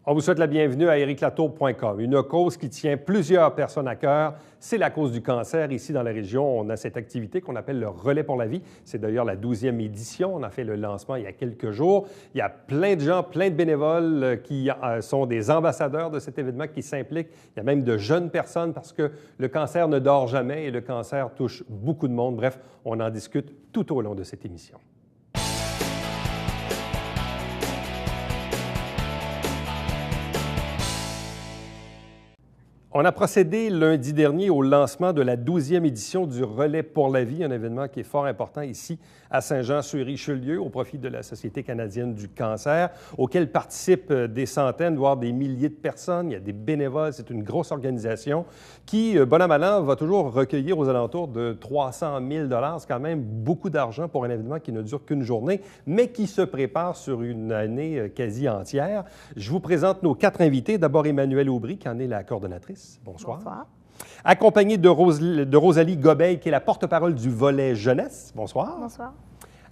On vous souhaite la bienvenue à ericlatour.com. Une cause qui tient plusieurs personnes à cœur, c'est la cause du cancer. Ici, dans la région, on a cette activité qu'on appelle le Relais pour la vie. C'est d'ailleurs la 12e édition. On a fait le lancement il y a quelques jours. Il y a plein de gens, plein de bénévoles qui sont des ambassadeurs de cet événement, qui s'impliquent. Il y a même de jeunes personnes parce que le cancer ne dort jamais et le cancer touche beaucoup de monde. Bref, on en discute tout au long de cette émission. On a procédé lundi dernier au lancement de la 12e édition du Relais pour la vie, un événement qui est fort important ici à Saint-Jean-sur-Richelieu au profit de la Société canadienne du cancer, auquel participent des centaines, voire des milliers de personnes. Il y a des bénévoles, c'est une grosse organisation qui, bon an, mal an, va toujours recueillir aux alentours de 300 000 $. C'est quand même beaucoup d'argent pour un événement qui ne dure qu'une journée, mais qui se prépare sur une année quasi entière. Je vous présente nos 4 invités. D'abord, Emmanuelle Aubry, qui en est la coordonnatrice. Bonsoir. Bonsoir. Accompagnée de Rosalie Gobeil, qui est la porte-parole du volet jeunesse. Bonsoir. Bonsoir.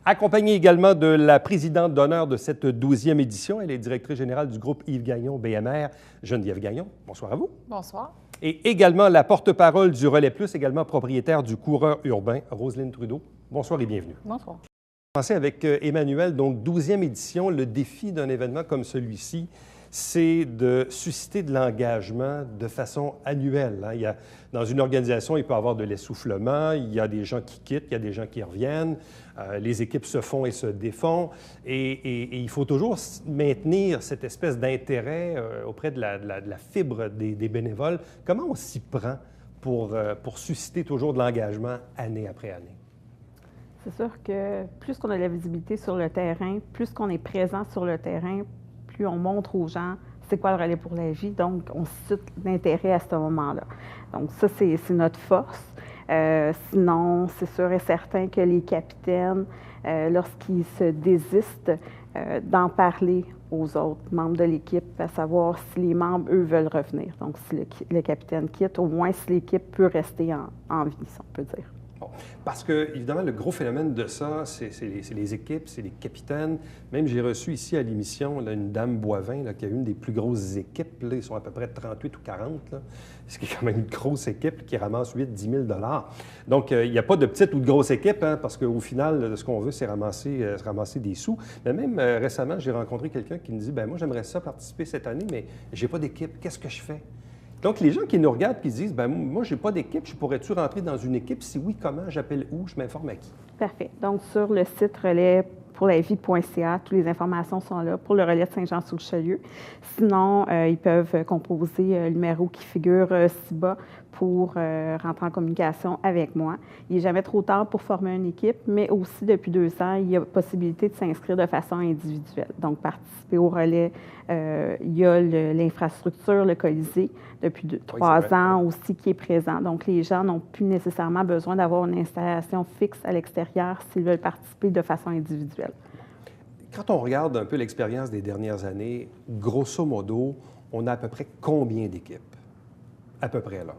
Accompagnée également de la présidente d'honneur de cette 12e édition. Elle est directrice générale du groupe Yves Gagnon, BMR, Geneviève Gagnon. Bonsoir à vous. Bonsoir. Et également la porte-parole du Relais Plus, également propriétaire du coureur urbain, Roselyne Trudeau. Bonsoir et bienvenue. Bonsoir. On va commencer avec Emmanuelle. Donc, 12e édition, le défi d'un événement comme celui-ci, c'est de susciter de l'engagement de façon annuelle. Il y a, dans une organisation, il peut y avoir de l'essoufflement, il y a des gens qui quittent, il y a des gens qui reviennent, les équipes se font et se défont, et il faut toujours maintenir cette espèce d'intérêt auprès de la fibre des bénévoles. Comment on s'y prend pour susciter toujours de l'engagement année après année? C'est sûr que plus qu'on a de la visibilité sur le terrain, plus qu'on est présent sur le terrain, plus on montre aux gens c'est quoi le Relais pour la vie. Donc, on suscite l'intérêt à ce moment-là. Donc, ça, c'est notre force. Sinon, c'est sûr et certain que les capitaines, lorsqu'ils se désistent, d'en parler aux autres membres de l'équipe, à savoir si les membres, eux, veulent revenir. Donc, si le capitaine quitte, au moins si l'équipe peut rester en vie, si on peut dire. Parce que, évidemment, le gros phénomène de ça, c'est les équipes, c'est les capitaines. Même, j'ai reçu ici à l'émission une dame Boivin qui a une des plus grosses équipes. Là, ils sont à peu près 38 ou 40. Là. C'est quand même une grosse équipe qui ramasse 8-10 000 $. Donc, il n'y a pas de petite ou de grosse équipe, parce qu'au final, ce qu'on veut, c'est ramasser des sous. Mais même récemment, j'ai rencontré quelqu'un qui me dit, bien, moi, j'aimerais ça participer cette année, mais j'ai pas d'équipe. Qu'est-ce que je fais? Donc, les gens qui nous regardent, qui se disent, bien, moi, je n'ai pas d'équipe, je pourrais-tu rentrer dans une équipe? Si oui, comment? J'appelle où? Je m'informe à qui? Parfait. Donc, sur le site relaispourlavie.ca, toutes les informations sont là pour le Relais de Saint-Jean-sur-Richelieu. Sinon, ils peuvent composer le numéro qui figure ci-bas pour rentrer en communication avec moi. Il n'est jamais trop tard pour former une équipe, mais aussi, depuis 2 ans, il y a possibilité de s'inscrire de façon individuelle. Donc, participer au relais, il y a l'infrastructure, le Colisée, depuis 3 ans aussi qui est présent. Donc, les gens n'ont plus nécessairement besoin d'avoir une installation fixe à l'extérieur s'ils veulent participer de façon individuelle. Quand on regarde un peu l'expérience des dernières années, grosso modo, on a à peu près combien d'équipes? À peu près, là.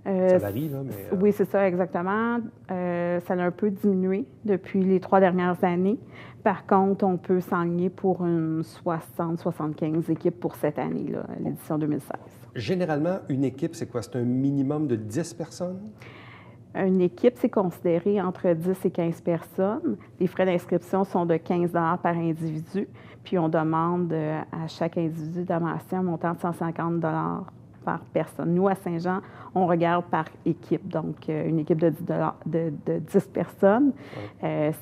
Ça varie, là, mais... Oui, c'est ça, exactement. Ça a un peu diminué depuis les 3 dernières années. Par contre, on peut s'enligner pour une 60-75 équipes pour cette année, l'édition 2016. Généralement, une équipe, c'est quoi? C'est un minimum de 10 personnes? Une équipe, c'est considéré entre 10 et 15 personnes. Les frais d'inscription sont de 15 $ par individu. Puis, on demande à chaque individu d'amasser un montant de 150 $ par personne. Nous, à Saint-Jean, on regarde par équipe. Donc, une équipe de 10 personnes.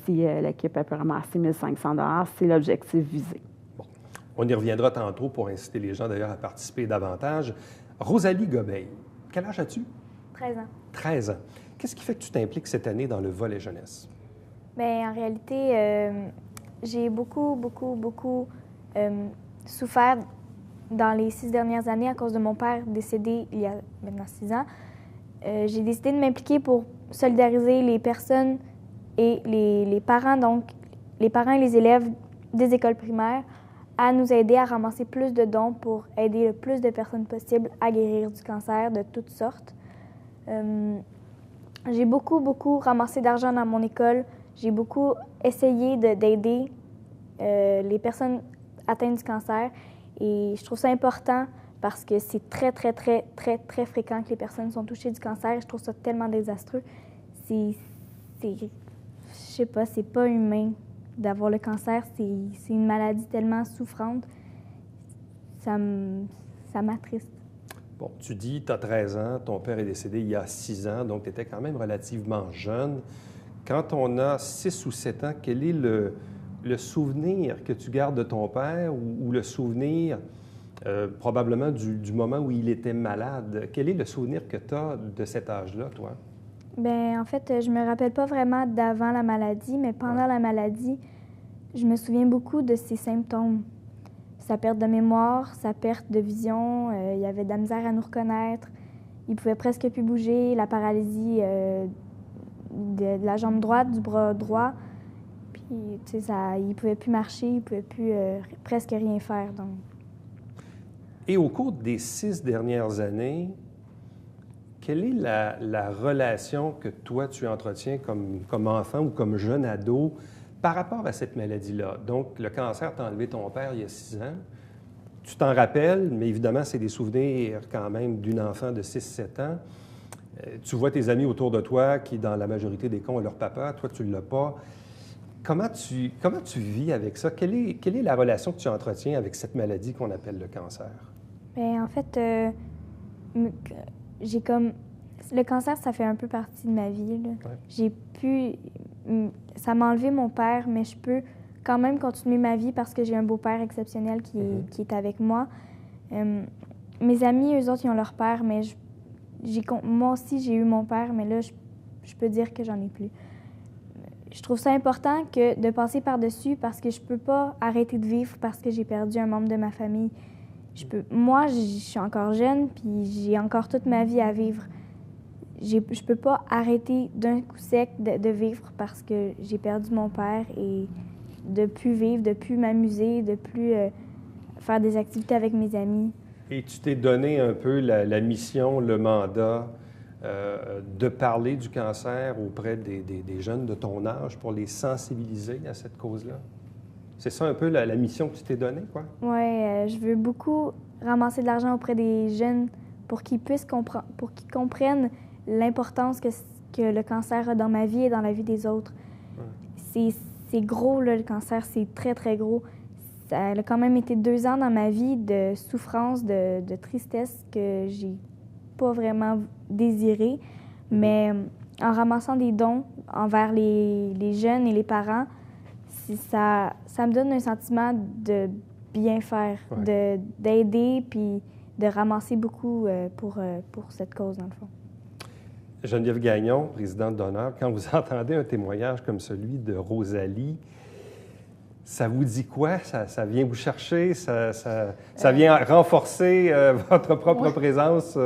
Si l'équipe peut ramasser 1 500 $, c'est l'objectif visé. Bon. On y reviendra tantôt pour inciter les gens, d'ailleurs, à participer davantage. Rosalie Gobeil, quel âge as-tu? 13 ans. 13 ans. Qu'est-ce qui fait que tu t'impliques cette année dans le volet jeunesse? Bien, en réalité, j'ai beaucoup souffert dans les 6 dernières années à cause de mon père décédé il y a maintenant 6 ans. J'ai décidé de m'impliquer pour solidariser les personnes et les parents, donc les parents et les élèves des écoles primaires, à nous aider à ramasser plus de dons pour aider le plus de personnes possible à guérir du cancer de toutes sortes. J'ai beaucoup ramassé d'argent dans mon école. J'ai beaucoup essayé d'aider les personnes atteintes du cancer. Et je trouve ça important parce que c'est très, très, très, très, très fréquent que les personnes sont touchées du cancer. Je trouve ça tellement désastreux. Je sais pas, c'est pas humain d'avoir le cancer. C'est une maladie tellement souffrante. Ça m'attriste. Bon, tu dis, tu as 13 ans, ton père est décédé il y a 6 ans, donc tu étais quand même relativement jeune. Quand on a 6 ou 7 ans, quel est le souvenir que tu gardes de ton père ou le souvenir probablement du moment où il était malade? Quel est le souvenir que tu as de cet âge-là, toi? Bien, en fait, je me rappelle pas vraiment d'avant la maladie, mais pendant la maladie, je me souviens beaucoup de ses symptômes. Sa perte de mémoire, sa perte de vision, il y avait de la misère à nous reconnaître. Il pouvait presque plus bouger, la paralysie de la jambe droite, du bras droit. Puis, tu sais, il pouvait plus marcher, il pouvait plus presque rien faire. Donc. Et au cours des 6 dernières années, quelle est la relation que toi, tu entretiens comme enfant ou comme jeune ado par rapport à cette maladie-là? Donc, le cancer t'a enlevé ton père il y a 6 ans. Tu t'en rappelles, mais évidemment, c'est des souvenirs quand même d'une enfant de 6-7 ans. Tu vois tes amis autour de toi qui, dans la majorité des cas, ont leur papa. Toi, tu ne l'as pas. Comment tu vis avec ça? Quelle est la relation que tu entretiens avec cette maladie qu'on appelle le cancer? Bien, en fait, j'ai comme... Le cancer, ça fait un peu partie de ma vie. Là. Ouais. J'ai pu... Ça m'a enlevé mon père, mais je peux quand même continuer ma vie parce que j'ai un beau-père exceptionnel qui est avec moi. Mes amis, eux autres, ils ont leur père, mais moi aussi, j'ai eu mon père, mais là, je peux dire que j'en ai plus. Je trouve ça important de passer par-dessus parce que je peux pas arrêter de vivre parce que j'ai perdu un membre de ma famille. Moi, je suis encore jeune, puis j'ai encore toute ma vie à vivre. Je peux pas arrêter d'un coup sec de vivre parce que j'ai perdu mon père et de plus vivre, de plus m'amuser, de plus faire des activités avec mes amis. Et tu t'es donné un peu la mission, le mandat de parler du cancer auprès des jeunes de ton âge pour les sensibiliser à cette cause-là? C'est ça un peu la mission que tu t'es donnée, quoi? Oui, je veux beaucoup ramasser de l'argent auprès des jeunes pour qu'ils puissent comprennent l'importance que le cancer a dans ma vie et dans la vie des autres. Ouais. C'est gros, là, le cancer, c'est très, très gros. Ça a quand même été 2 ans dans ma vie de souffrance, de tristesse que j'ai pas vraiment désiré. Mais en ramassant des dons envers les jeunes et les parents, ça me donne un sentiment de bien faire, ouais. D'aider puis de ramasser beaucoup pour cette cause, dans le fond. Geneviève Gagnon, présidente d'honneur, quand vous entendez un témoignage comme celui de Rosalie, ça vous dit quoi? Ça vient vous chercher? Ça vient renforcer votre propre présence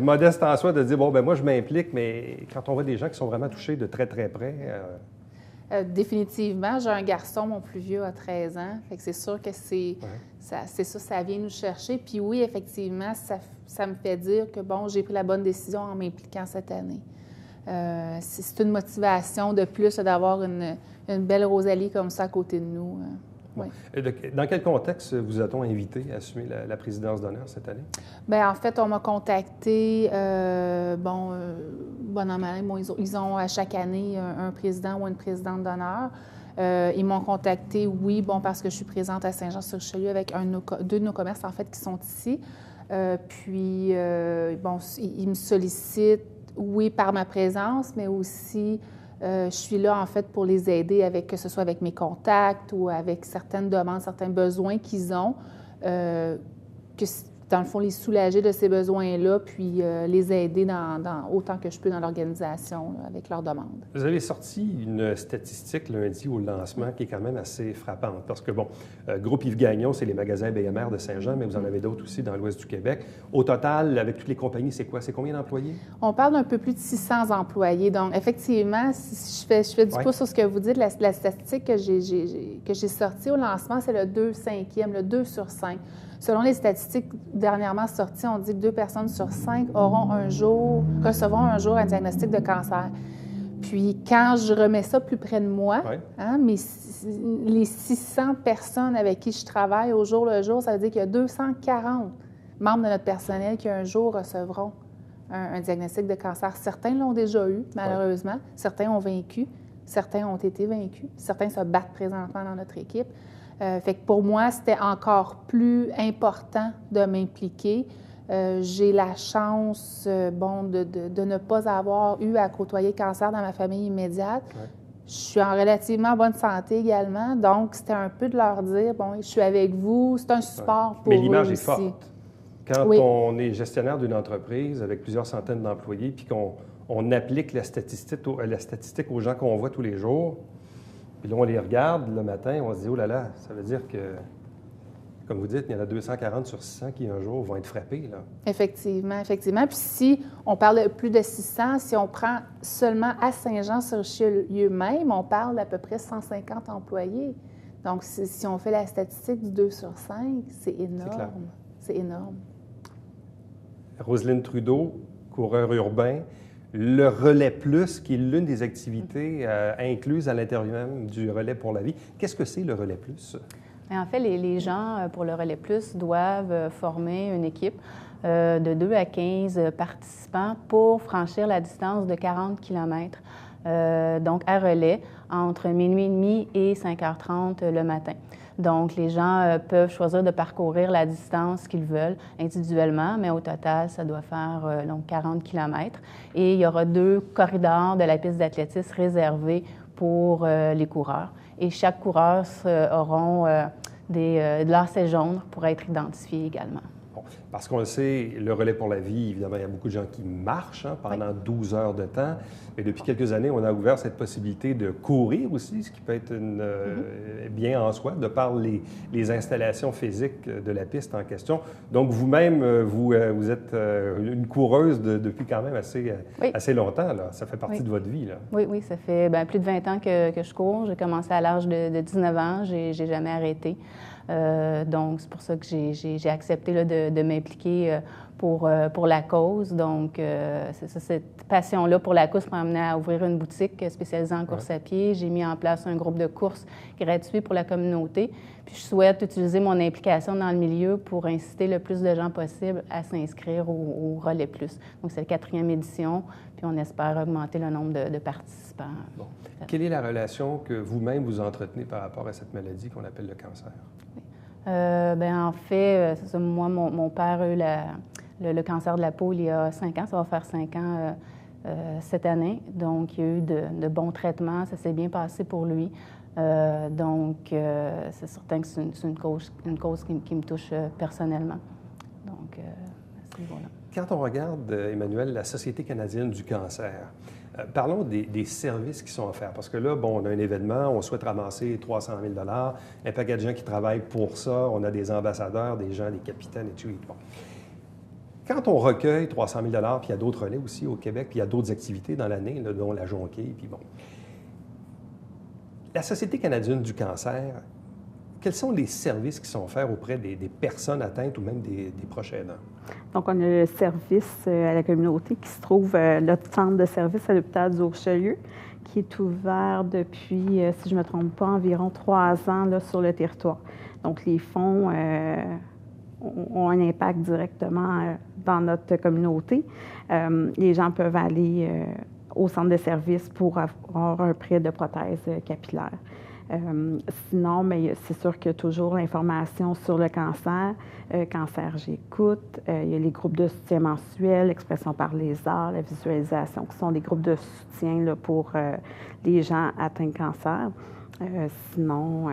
modeste en soi, de dire, bon, ben moi, je m'implique, mais quand on voit des gens qui sont vraiment touchés de très, très près... Définitivement. J'ai un garçon, mon plus vieux, a 13 ans. Fait que c'est sûr que ça vient nous chercher. Puis oui, effectivement, ça me fait dire que, bon, j'ai pris la bonne décision en m'impliquant cette année. C'est une motivation de plus d'avoir une belle Rosalie comme ça à côté de nous. Oui. Dans quel contexte vous a-t-on invité à assumer la présidence d'honneur cette année? Bien, en fait, on m'a contacté, bon an, mal an, ils ont à chaque année un président ou une présidente d'honneur. Ils m'ont contacté, oui, bon, parce que je suis présente à Saint-Jean-sur-Richelieu avec 2 de nos commerces, en fait, qui sont ici. Puis, bon, ils me sollicitent, oui, par ma présence, mais aussi... je suis là, en fait, pour les aider, que ce soit avec mes contacts ou avec certaines demandes, certains besoins qu'ils ont, que, dans le fond, les soulager de ces besoins-là, puis les aider autant que je peux dans l'organisation avec leurs demandes. Vous avez sorti une statistique lundi au lancement qui est quand même assez frappante, parce que, bon, Groupe Yves Gagnon, c'est les magasins BMR de Saint-Jean, mais vous en avez d'autres aussi dans l'ouest du Québec. Au total, avec toutes les compagnies, c'est quoi? C'est combien d'employés? On parle d'un peu plus de 600 employés. Donc, effectivement, si je fais du pouce sur ce que vous dites, la statistique que j'ai sortie au lancement, c'est le 2/5e, le 2 sur 5. Selon les statistiques dernièrement sorties, on dit que 2 personnes sur 5 recevront un jour un diagnostic de cancer. Puis quand je remets ça plus près de moi, Ouais. hein, les 600 personnes avec qui je travaille au jour le jour, ça veut dire qu'il y a 240 membres de notre personnel qui un jour recevront un diagnostic de cancer. Certains l'ont déjà eu, malheureusement. Ouais. Certains ont vaincu. Certains ont été vaincus. Certains se battent présentement dans notre équipe. Fait que pour moi, c'était encore plus important de m'impliquer. J'ai la chance, de ne pas avoir eu à côtoyer le cancer dans ma famille immédiate. Ouais. Je suis en relativement bonne santé également, donc c'était un peu de leur dire, bon, je suis avec vous, c'est un support pour eux. Mais l'image est forte. Quand oui. on est gestionnaire d'une entreprise avec plusieurs centaines d'employés, puis qu'on applique la statistique aux gens qu'on voit tous les jours, puis là, on les regarde le matin, on se dit, oh là là, ça veut dire que, comme vous dites, il y en a 240 sur 600 qui, un jour, vont être frappés, là. Effectivement, effectivement. Puis si on parle de plus de 600, si on prend seulement à Saint-Jean-sur-Richelieu même, on parle d'à peu près 150 employés. Donc, si on fait la statistique du 2 sur 5, c'est énorme. C'est énorme. Roselyne Trudeau, coureur urbain, le Relais Plus, qui est l'une des activités incluses à l'intérieur même du Relais pour la vie. Qu'est-ce que c'est le Relais Plus? En fait, les gens pour le Relais Plus doivent former une équipe de 2 à 15 participants pour franchir la distance de 40 km, donc à relais, entre minuit et demi et 5h30 le matin. Donc, les gens peuvent choisir de parcourir la distance qu'ils veulent individuellement, mais au total, ça doit faire donc 40 km. Et il y aura 2 corridors de la piste d'athlétisme réservés pour les coureurs. Et chaque coureur auront de lacets jaunes pour être identifiés également. Bon, parce qu'on le sait, le Relais pour la vie, évidemment, il y a beaucoup de gens qui marchent pendant 12 heures de temps. Mais depuis quelques années, on a ouvert cette possibilité de courir aussi, ce qui peut être bien en soi, de par les installations physiques de la piste en question. Donc, vous-même, vous êtes une coureuse depuis quand même assez longtemps, là. Ça fait partie de votre vie, là. Oui, ça fait plus de 20 ans que je cours. J'ai commencé à l'âge de 19 ans. J'ai jamais arrêté. Donc, c'est pour ça que j'ai accepté là, de m'impliquer pour la cause. Donc, c'est ça, cette passion-là pour la course m'a amené à ouvrir une boutique spécialisée en course à pied. J'ai mis en place un groupe de course gratuit pour la communauté. Puis, je souhaite utiliser mon implication dans le milieu pour inciter le plus de gens possible à s'inscrire au Relais Plus. Donc, c'est la 4e édition, puis on espère augmenter le nombre de participants. Bon. Quelle est la relation que vous-même vous entretenez par rapport à cette maladie qu'on appelle le cancer? En fait, c'est ça, moi, mon père a eu le cancer de la peau il y a 5 ans. Ça va faire 5 ans cette année. Donc, il y a eu de bons traitements. Ça s'est bien passé pour lui. C'est certain que c'est une cause qui me touche personnellement. Donc, à ce niveau-là. Quand on regarde, Emmanuelle, la Société canadienne du cancer, parlons des services qui sont offerts. Parce que là, bon, on a un événement, on souhaite ramasser 300 000 $, un paquet de gens qui travaillent pour ça, on a des ambassadeurs, des gens, des capitaines et tout. Bon. Quand on recueille 300 000 $, puis il y a d'autres relais aussi au Québec, puis il y a d'autres activités dans l'année, là, dont la jonquille, puis bon. La Société canadienne du cancer, quels sont les services qui sont offerts auprès des personnes atteintes ou même des proches aidants? Donc, on a le service à la communauté qui se trouve, notre centre de service à l'hôpital du Richelieu, qui est ouvert depuis, si je ne me trompe pas, environ 3 ans là, sur le territoire. Donc, les fonds ont un impact directement dans notre communauté. Les gens peuvent aller au centre de service pour avoir un prêt de prothèse capillaire. Sinon, mais c'est sûr qu'il y a toujours l'information sur le cancer. Cancer, j'écoute. Il y a les groupes de soutien mensuels, l'expression par les arts, la visualisation, qui sont des groupes de soutien là, pour les gens atteints de cancer. Sinon...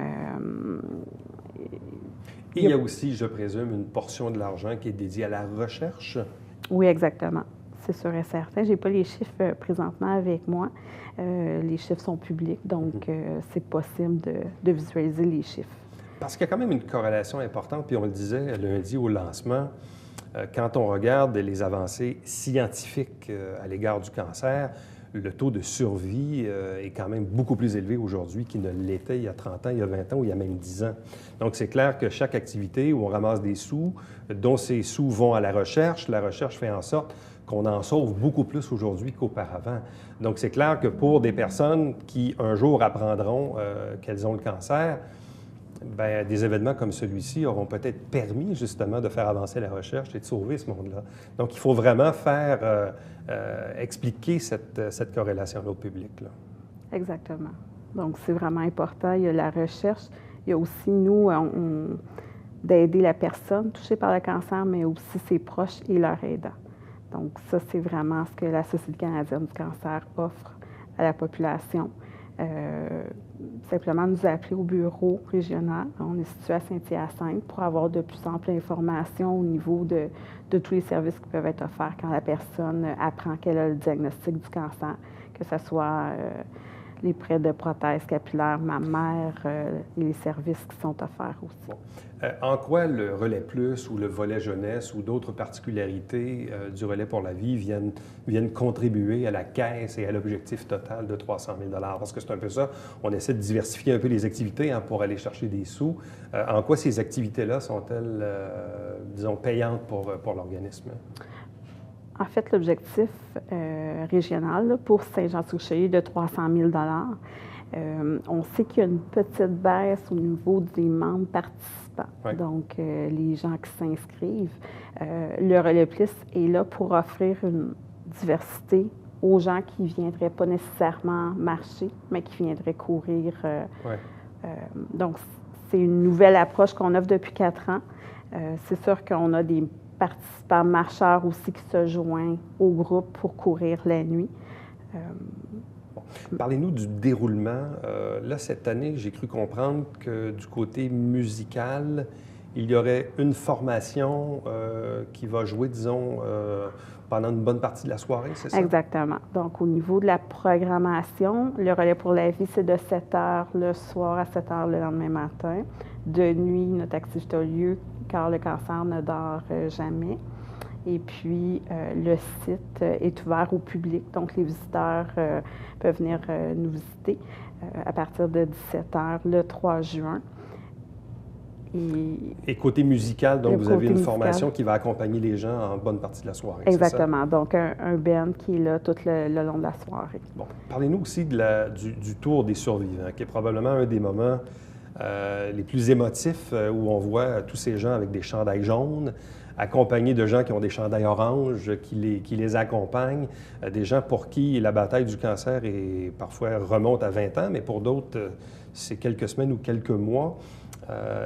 Et il y a aussi, je présume, une portion de l'argent qui est dédiée à la recherche? Oui, exactement. C'est sûr et certain. Je n'ai pas les chiffres présentement avec moi. Les chiffres sont publics, donc c'est possible de visualiser les chiffres. Parce qu'il y a quand même une corrélation importante, puis on le disait lundi au lancement, quand on regarde les avancées scientifiques à l'égard du cancer, le taux de survie est quand même beaucoup plus élevé aujourd'hui qu'il ne l'était il y a 30 ans, il y a 20 ans ou il y a même 10 ans. Donc, c'est clair que chaque activité où on ramasse des sous, dont ces sous vont à la recherche fait en sorte qu'on en sauve beaucoup plus aujourd'hui qu'auparavant. Donc, c'est clair que pour des personnes qui, un jour, apprendront qu'elles ont le cancer, bien, des événements comme celui-ci auront peut-être permis, justement, de faire avancer la recherche et de sauver ce monde-là. Donc, il faut vraiment faire expliquer cette corrélation-là au public, là. Exactement. Donc, c'est vraiment important. Il y a la recherche. Il y a aussi, nous, d'aider la personne touchée par le cancer, mais aussi ses proches et leurs aidants. Donc, ça, c'est vraiment ce que la Société canadienne du cancer offre à la population. Simplement nous appeler au bureau régional. On est situé à Saint-Hyacinthe pour avoir de plus amples informations au niveau de tous les services qui peuvent être offerts quand la personne apprend qu'elle a le diagnostic du cancer, que ce soit les prêts de prothèses capillaires mammaires et les services qui sont offerts aussi. Bon. En quoi le Relais Plus ou le volet jeunesse ou d'autres particularités du Relais pour la vie viennent contribuer à la caisse et à l'objectif total de 300 000 $? Parce que c'est un peu ça, on essaie de diversifier un peu les activités pour aller chercher des sous. En quoi ces activités-là sont-elles, disons, payantes pour l'organisme? En fait, l'objectif régional là, pour Saint-Jean-sur-Richelieu est de 300 000 $. On sait qu'il y a une petite baisse au niveau des membres participants, oui. Donc les gens qui s'inscrivent. Le Relais Plus est là pour offrir une diversité aux gens qui ne viendraient pas nécessairement marcher, mais qui viendraient courir. Oui. Donc, c'est une nouvelle approche qu'on offre depuis 4 ans. C'est sûr qu'on a des participants marcheurs aussi qui se joignent au groupe pour courir la nuit. Parlez-nous du déroulement. Là, cette année, j'ai cru comprendre que du côté musical, il y aurait une formation qui va jouer, disons, pendant une bonne partie de la soirée, c'est ça? Exactement. Donc, au niveau de la programmation, le Relais pour la vie, c'est de 7 h le soir à 7 h le lendemain matin. De nuit, notre activité a lieu car le cancer ne dort jamais. Et puis, le site est ouvert au public, donc les visiteurs peuvent venir nous visiter à partir de 17 h le 3 juin. Et côté musical, donc vous avez une musical, formation qui va accompagner les gens en bonne partie de la soirée. Exactement. Donc, un band qui est là tout le long de la soirée. Bon. Parlez-nous aussi du Tour des survivants, qui est probablement un des moments les plus émotifs où on voit tous ces gens avec des chandails jaunes, accompagnés de gens qui ont des chandails oranges, qui les accompagnent, des gens pour qui la bataille du cancer parfois remonte à 20 ans, mais pour d'autres, c'est quelques semaines ou quelques mois.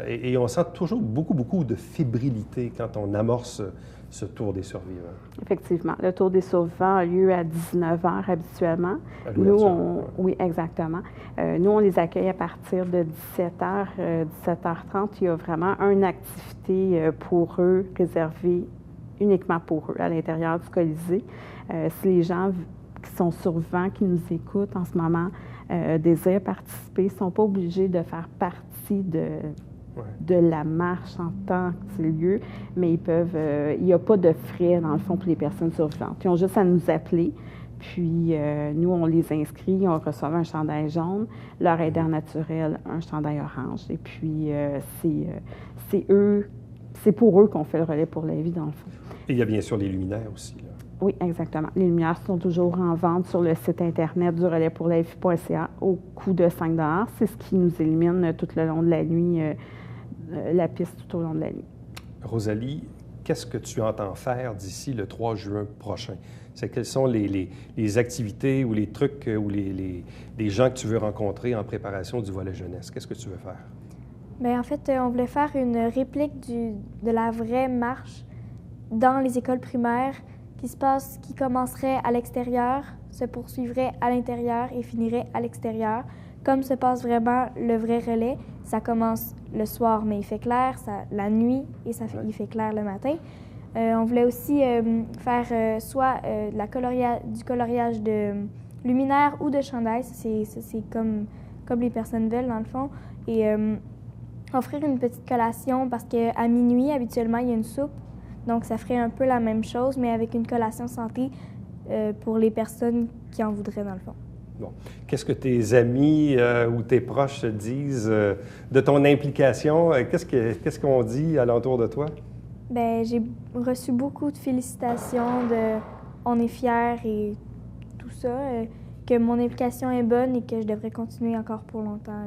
Et on sent toujours beaucoup de fébrilité quand on amorce ce Tour des survivants. Effectivement. Le Tour des survivants a lieu à 19 h habituellement. Oui, exactement. Nous, on les accueille à partir de 17 h, 17h30. Il y a vraiment une activité pour eux, réservée uniquement pour eux, à l'intérieur du Colisée. Si les gens qui sont survivants, qui nous écoutent en ce moment, désirent participer, ils ne sont pas obligés de faire partie de la marche en tant que lieu, mais ils peuvent. Il n'y a pas de frais, dans le fond, pour les personnes survivantes. Ils ont juste à nous appeler, puis nous, on les inscrit, on reçoit un chandail jaune, leur aidant naturel, un chandail orange. Et puis, c'est pour eux qu'on fait le Relais pour la vie, dans le fond. Et il y a bien sûr les luminaires aussi, là. Oui, exactement. Les lumières sont toujours en vente sur le site Internet du relaispourlavie.ca au coût de 5 $. C'est ce qui nous élimine tout le long de la nuit, la piste tout au long de la nuit. Rosalie, qu'est-ce que tu entends faire d'ici le 3 juin prochain? Quelles sont les activités ou les trucs ou les gens que tu veux rencontrer en préparation du volet jeunesse? Qu'est-ce que tu veux faire? Bien, en fait, on voulait faire une réplique de la vraie marche dans les écoles primaires qui commencerait à l'extérieur, se poursuivrait à l'intérieur et finirait à l'extérieur. Comme se passe vraiment le vrai relais, ça commence le soir, mais il fait clair, la nuit, et il fait clair le matin. On voulait aussi faire soit du coloriage de luminaire ou de chandail, c'est comme les personnes veulent dans le fond, et offrir une petite collation parce qu'à minuit, habituellement, il y a une soupe. Donc, ça ferait un peu la même chose, mais avec une collation santé pour les personnes qui en voudraient, dans le fond. Bon. Qu'est-ce que tes amis ou tes proches disent de ton implication? Qu'est-ce qu'on dit alentour de toi? Bien, j'ai reçu beaucoup de félicitations on est fiers et tout ça, que mon implication est bonne et que je devrais continuer encore pour longtemps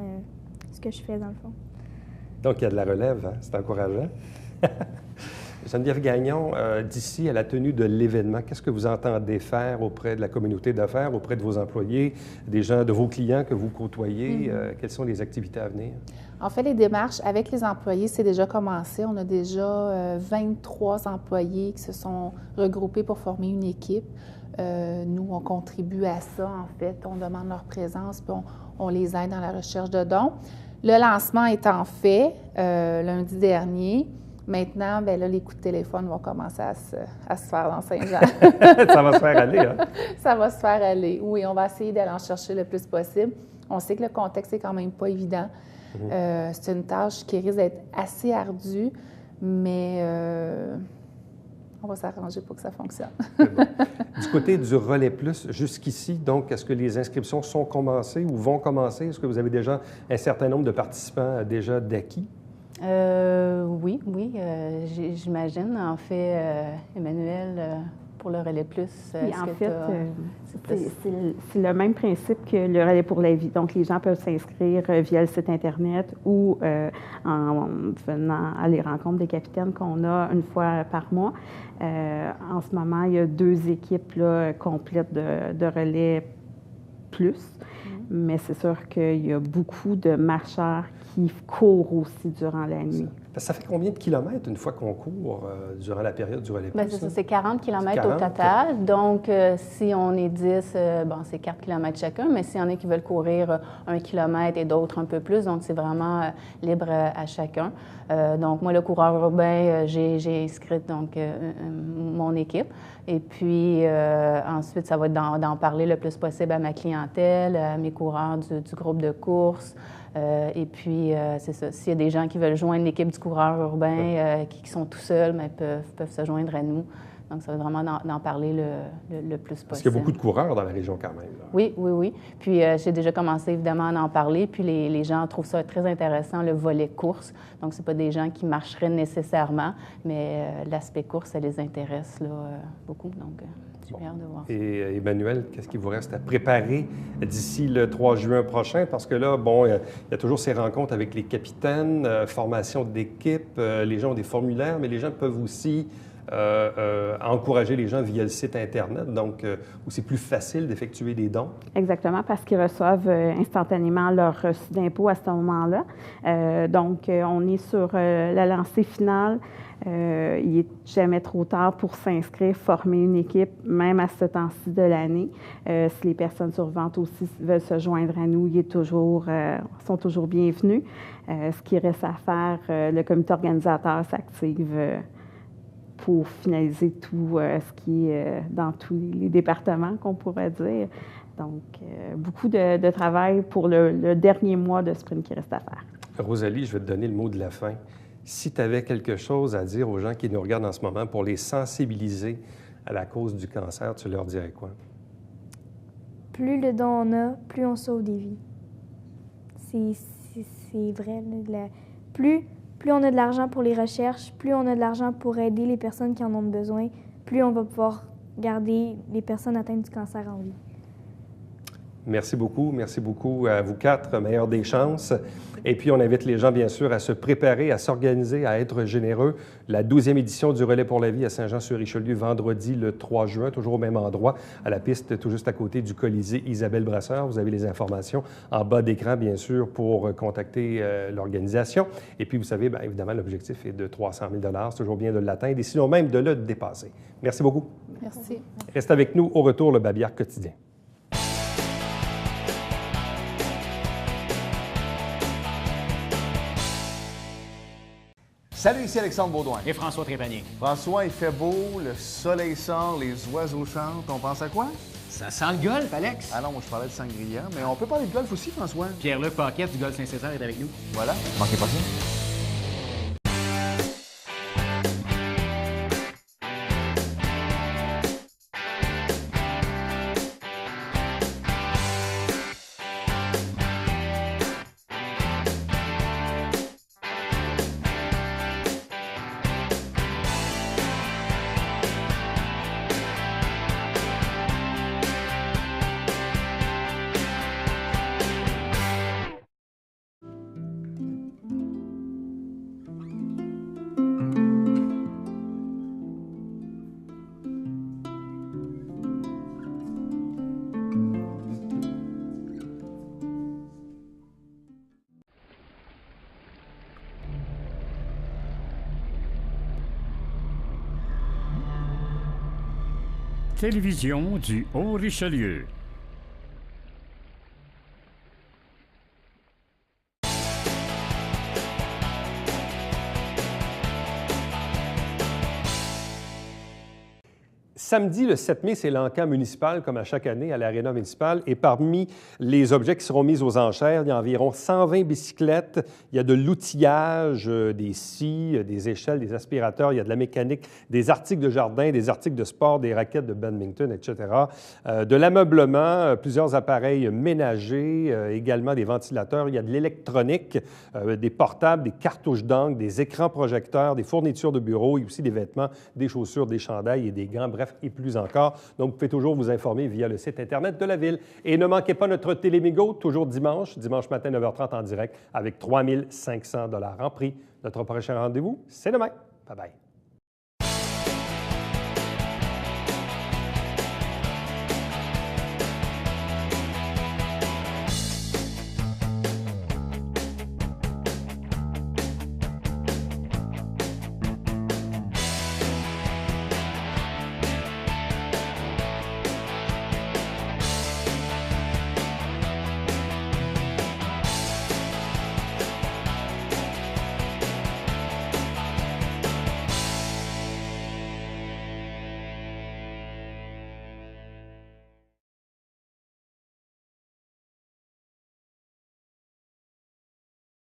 ce que je fais dans le fond. Donc, il y a de la relève, hein? C'est encourageant. Geneviève Gagnon, d'ici à la tenue de l'événement, qu'est-ce que vous entendez faire auprès de la communauté d'affaires, auprès de vos employés, des gens, de vos clients que vous côtoyez? Quelles sont les activités à venir? En fait, les démarches avec les employés, c'est déjà commencé. On a déjà 23 employés qui se sont regroupés pour former une équipe. Nous, on contribue à ça, en fait. On demande leur présence, puis on les aide dans la recherche de dons. Le lancement étant fait lundi dernier, maintenant, bien là, les coups de téléphone vont commencer à se faire dans Saint-Jean. Ça va se faire aller, hein? Ça va se faire aller. Oui, on va essayer d'aller en chercher le plus possible. On sait que le contexte n'est quand même pas évident. C'est une tâche qui risque d'être assez ardue, mais on va s'arranger pour que ça fonctionne. Bon. Du côté du Relais Plus, jusqu'ici, donc, est-ce que les inscriptions sont commencées ou vont commencer? Est-ce que vous avez déjà un certain nombre de participants déjà d'acquis? Oui, j'imagine. En fait, Emmanuel, pour le Relais Plus, en fait, c'est le même principe que le Relais pour la vie. Donc, les gens peuvent s'inscrire via le site Internet ou en venant à les rencontres des capitaines qu'on a une fois par mois. En ce moment, il y a 2 équipes là, complètes de Relais Plus. Mais c'est sûr qu'il y a beaucoup de marcheurs qui courent aussi durant la nuit. Ça fait combien de kilomètres une fois qu'on court durant la période du Relais Plus? Bien, c'est ça, c'est 40 km au total. Donc, si on est 10, c'est 4 km chacun, mais s'il y en a qui veulent courir 1 km et d'autres un peu plus, donc c'est vraiment libre à chacun. Donc, moi, le coureur urbain, j'ai inscrit donc, mon équipe. Et puis, ensuite, ça va être d'en parler le plus possible à ma clientèle, à mes coureurs du groupe de course. Et puis, c'est ça. S'il y a des gens qui veulent joindre l'équipe du coureur urbain, qui sont tout seuls, mais peuvent se joindre à nous. Donc, ça va vraiment d'en parler le plus possible. Parce qu'il y a beaucoup de coureurs dans la région quand même. Là. Oui. Puis, j'ai déjà commencé évidemment à en parler. Puis, les gens trouvent ça très intéressant, le volet course. Donc, ce pas des gens qui marcheraient nécessairement, mais l'aspect course, ça les intéresse là, beaucoup. Donc, j'ai hâte de voir ça. Et Emmanuel, qu'est-ce qu'il vous reste à préparer d'ici le 3 juin prochain? Parce que là, bon, il y a toujours ces rencontres avec les capitaines, formation d'équipe, les gens ont des formulaires, mais les gens peuvent aussi encourager les gens via le site Internet, donc où c'est plus facile d'effectuer des dons. Exactement, parce qu'ils reçoivent instantanément leur reçu d'impôt à ce moment-là. Donc, on est sur la lancée finale. Il n'est jamais trop tard pour s'inscrire, former une équipe, même à ce temps-ci de l'année. Si les personnes survivantes aussi veulent se joindre à nous, sont toujours bienvenus. Ce qui reste à faire, le comité organisateur s'active pour finaliser tout ce qui est dans tous les départements, qu'on pourrait dire. Donc, beaucoup de travail pour le dernier mois de sprint qui reste à faire. Rosalie, je vais te donner le mot de la fin. Si tu avais quelque chose à dire aux gens qui nous regardent en ce moment pour les sensibiliser à la cause du cancer, tu leur dirais quoi? Plus le don on a, plus on sauve des vies. C'est vrai. Plus on a de l'argent pour les recherches, plus on a de l'argent pour aider les personnes qui en ont besoin, plus on va pouvoir garder les personnes atteintes du cancer en vie. Merci beaucoup à vous 4, meilleure des chances. Et puis, on invite les gens, bien sûr, à se préparer, à s'organiser, à être généreux. La 12e édition du Relais pour la vie à Saint-Jean-sur-Richelieu, vendredi le 3 juin, toujours au même endroit, à la piste tout juste à côté du Colisée Isabelle Brasseur. Vous avez les informations en bas d'écran, bien sûr, pour contacter l'organisation. Et puis, vous savez, bien évidemment, l'objectif est de 300 000 $. C'est toujours bien de l'atteindre et sinon même de le dépasser. Merci beaucoup. Merci. Reste avec nous. Au retour, le Babillard quotidien. Salut, ici Alexandre Baudouin. Et François Trépanier. François, il fait beau, le soleil sort, les oiseaux chantent. On pense à quoi? Ça sent le golf, Alex. Ah non, moi je parlais de sangria, mais on peut parler de golf aussi, François. Pierre-Luc Paquette du Golf Saint-Césaire est avec nous. Voilà, manquez pas ça. télévision du Haut-Richelieu. Samedi, le 7 mai, c'est l'encan municipal, comme à chaque année, à l'Aréna municipale. Et parmi les objets qui seront mis aux enchères, il y a environ 120 bicyclettes, il y a de l'outillage, des scies, des échelles, des aspirateurs, il y a de la mécanique, des articles de jardin, des articles de sport, des raquettes de badminton, etc. De l'ameublement, plusieurs appareils ménagers, également des ventilateurs. Il y a de l'électronique, des portables, des cartouches d'encre, des écrans projecteurs, des fournitures de bureau et aussi des vêtements, des chaussures, des chandails et des gants. Bref, et plus encore. Donc, vous pouvez toujours vous informer via le site Internet de la Ville. Et ne manquez pas notre télémigo, toujours dimanche matin 9h30 en direct, avec 3 500 $ en prix. Notre prochain rendez-vous, c'est demain. Bye-bye.